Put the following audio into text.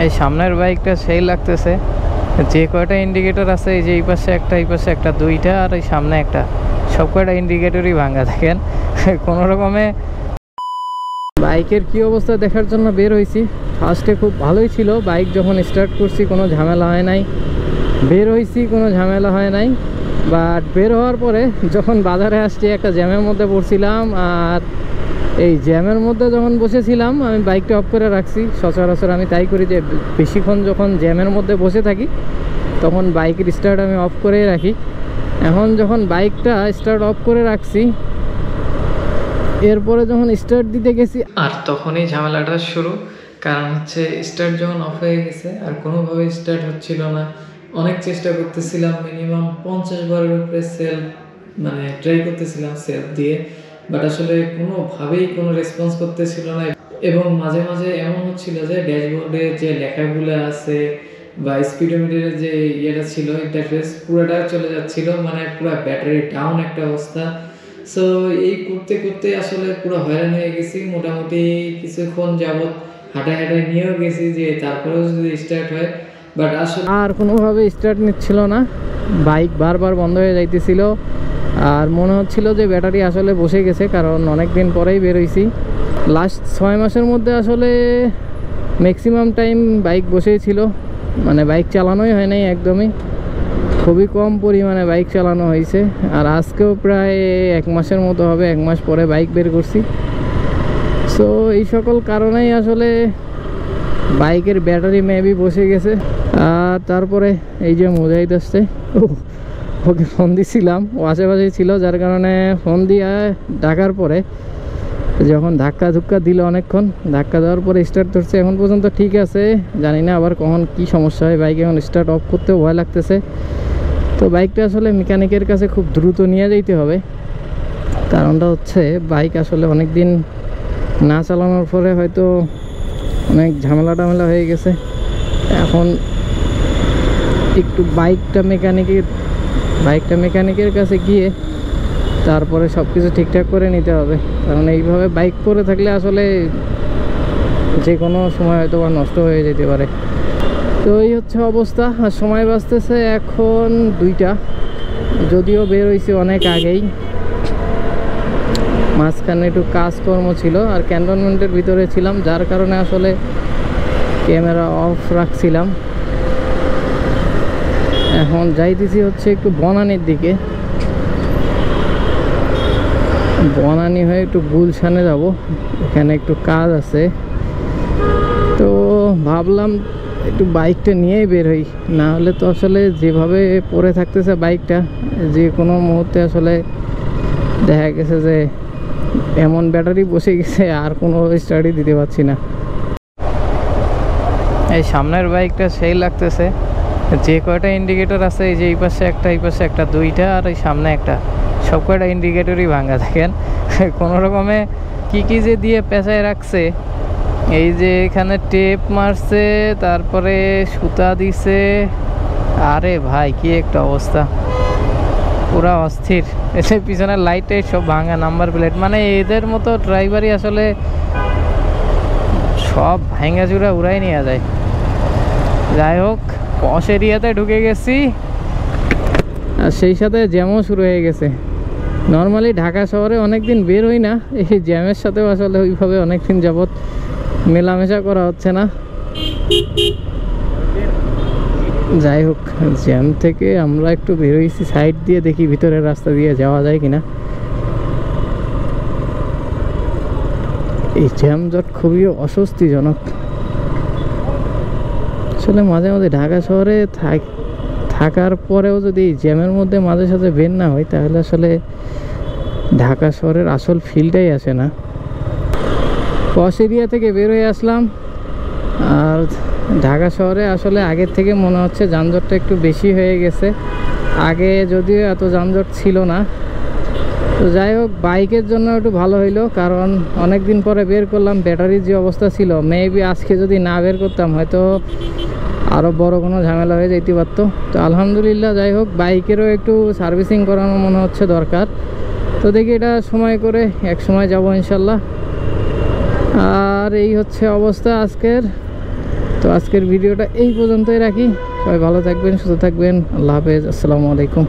এই সামনের বাইকটা সেই লাগতেছে, যে কয়টা ইন্ডিকেটর আছে, এই যে এই পাশে একটা দুইটা, আর এই সামনে একটা, সব কয়টা ইন্ডিকেটরই ভাঙা। দেখেন কোনো রকমে বাইকের কি অবস্থা দেখার জন্য বের হয়েছি। ফার্স্টে খুব ভালোই ছিল, বাইক যখন স্টার্ট করছি কোনো ঝামেলা হয় নাই, বের হয়েছি কোনো ঝামেলা হয় নাই। বাট বের হওয়ার পরে যখন বাজারে আসছি একটা জ্যামের মধ্যে পড়ছিলাম, আর এই জ্যামের মধ্যে যখন বসেছিলাম আমি বাইকটা অফ করে রাখছি। সচরাচর আমি তাই করি যে বেশিক্ষণ যখন জ্যামের মধ্যে বসে থাকি তখন বাইকের স্টার্ট আমি অফ করেই রাখি। এখন যখন বাইকটা স্টার্ট অফ করে রাখছি, এরপরে যখন স্টার্ট দিতে গেছি আর তখনই ঝামেলাটা শুরু। কারণ হচ্ছে স্টার্ট যখন অফ হয়ে গেছে আর কোনোভাবে স্টার্ট হচ্ছিল না। অনেক চেষ্টা করতেছিলাম, মিনিমাম 50 বারের উপরে মানে ট্রাই করতেছিলাম সেলফ দিয়ে, বাট আসলে কোনোভাবেই কোনো রেসপন্স করতেছিল না। এবং মাঝে মাঝে এমন হচ্ছিল যে ড্যাশবোর্ডে যে লেখাগুলো আছে বা স্পিডোমিটারের যে ইয়েটা ছিল ইন্টারফেস পুরোটা চলে যাচ্ছিল, মানে পুরো ব্যাটারি ডাউন একটা অবস্থা। সো এই করতে করতে আসলে পুরো হয়রান হয়ে গেছি। মোটামুটি কিছুক্ষণ যাবৎ হাঁটায় নিয়েও গেছি যে তারপরেও যদি স্টার্ট হয়, বাট আসলে আর কোনোভাবে স্টার্ট নিচ্ছিল না। বাইক বারবার বন্ধ হয়ে যাইতেছিল আর মনে হচ্ছিল যে ব্যাটারি আসলে বসে গেছে, কারণ অনেক দিন পরেই বেরোইছি। লাস্ট 6 মাসের মধ্যে আসলে ম্যাক্সিমাম টাইম বাইক বসেই ছিল, মানে বাইক চালানোই হয় নাই একদমই, খুবই কম পরিমাণে বাইক চালানো হয়েছে। আর আজকেও প্রায় 1 মাসের মতো হবে, 1 মাস পরে বাইক বের করছি। সো এই সকল কারণেই আসলে বাইকের ব্যাটারি মেবি বসে গেছে। আর তারপরে এই যে মুজাহিদ আসছে, ওকে ফোন দিছিলাম, ও আশেপাশেই ছিল, যার কারণে ফোন দিয়ে ডাকার পরে যখন ধাক্কা দিল, অনেকক্ষণ ধাক্কা দেওয়ার পরে স্টার্ট করছে। এখন পর্যন্ত ঠিক আছে, জানি না আবার কখন কি সমস্যা হয়। বাইক এখন স্টার্ট অফ করতেও ভয় লাগতেছে। তো বাইকটা আসলে মেকানিকের কাছে খুব দ্রুত নিয়ে যেতে হবে। কারণটা হচ্ছে বাইক আসলে অনেক দিন না চালানোর পরে হয়তো অনেক ঝামেলা হয়ে গেছে। এখন একটু বাইকটা মেকানিকের কাছে গিয়ে তারপরে সব কিছু ঠিকঠাক করে নিতে হবে। কারণ এইভাবে বাইক পরে থাকলে আসলে যে কোনো সময় হয়তো বা নষ্ট হয়ে যেতে পারে। তো এই হচ্ছে অবস্থা। আর সময় বাঁচতেছে এখন 2টা, যদিও বের হয়েছি অনেক আগেই। মাঝখানে একটু কাজকর্ম ছিল আর ক্যান্টনমেন্টের ভিতরে ছিলাম, যার কারণে আসলে ক্যামেরা অফ রাখছিলাম। এখন যাইতেছি হচ্ছে একটু বনানীর দিকে, বনানী হয়ে একটু গুলশানে যাব, এখানে একটু কাজ আছে। তো ভাবলাম একটু বাইকটা নিয়েই বের হই, না হলে তো আসলে যেভাবে পড়ে থাকতেছে বাইকটা, যে কোনো মুহূর্তে আসলে দেখা গেছে যে এমন ব্যাটারি বসে গেছে আর কোনো স্টার্টই দিতে পারছি না। এই সামনের বাইকটা সেই লাগতেছে, যে কয়টা ইন্ডিকেটর আছে, এই যে এই পাশে একটা দুইটা, আর এই সামনে একটা, সব কয়টা ইন্ডিকেটরই ভাঙা। দেখেন কোনো রকমে কি যে দিয়ে পেঁচায় রাখছে। এই যে এখানে টেপ মারছে, তারপরে সুতা দিছে, আরে ভাই কি একটা অবস্থা, পুরা অস্থির। এসে পিছনের লাইটে সব ভাঙা, নাম্বার প্লেট, মানে এদের মতো ড্রাইভারই আসলে সব ভাঙা চূড়া উড়াই নিয়ে যায়। যাই হোক, পশ এরিয়াতে ঢুকে গেছি আর সেই সাথে জ্যামও শুরু হয়ে গেছে। নর্মালি ঢাকা শহরে অনেকদিন বের হই না, এই জ্যামের সাথেও আসলে ওইভাবে অনেকদিন যাবৎ মেলামেশা করা হচ্ছে না। যাই হোক, জ্যাম থেকে আমরা একটু বেরোইছি সাইড দিয়ে, দেখি ভিতরের রাস্তা দিয়ে যাওয়া যায় কিনা। এই জ্যামজট খুবই অস্বস্তিজনক। আসলে মাঝে মাঝে ঢাকা শহরে থাকার পরেও যদি জ্যামের মধ্যে মাঝে সাঝে বের না হয়, তাহলে আসলে ঢাকা শহরের আসল ফিলটাই আসে না। পশ এরিয়া থেকে বের হয়ে আসলাম, আর ঢাকা শহরে আসলে আগের থেকে মনে হচ্ছে যানজটটা একটু বেশি হয়ে গেছে। আগে যদিও এত যানজট ছিল না। তো যাই হোক, বাইকের জন্য একটু ভালো হইলো, কারণ অনেক দিন পরে বের করলাম। ব্যাটারির যে অবস্থা ছিল, মেবি আজকে যদি না বের করতাম হয়তো আরও বড় কোনো ঝামেলা হয়ে যেতে পারতো। তো আলহামদুলিল্লাহ, যাই হোক, বাইকেরও একটু সার্ভিসিং করানো মনে হচ্ছে দরকার। তো দেখি এটা সময় করে এক সময় যাব ইনশাল্লাহ। আর এই হচ্ছে অবস্থা আজকের। তো আজকের ভিডিওটা এই পর্যন্তই রাখি। সবাই ভালো থাকবেন, সুস্থ থাকবেন। আল্লাহ হাফেজ, আসসালামু আলাইকুম।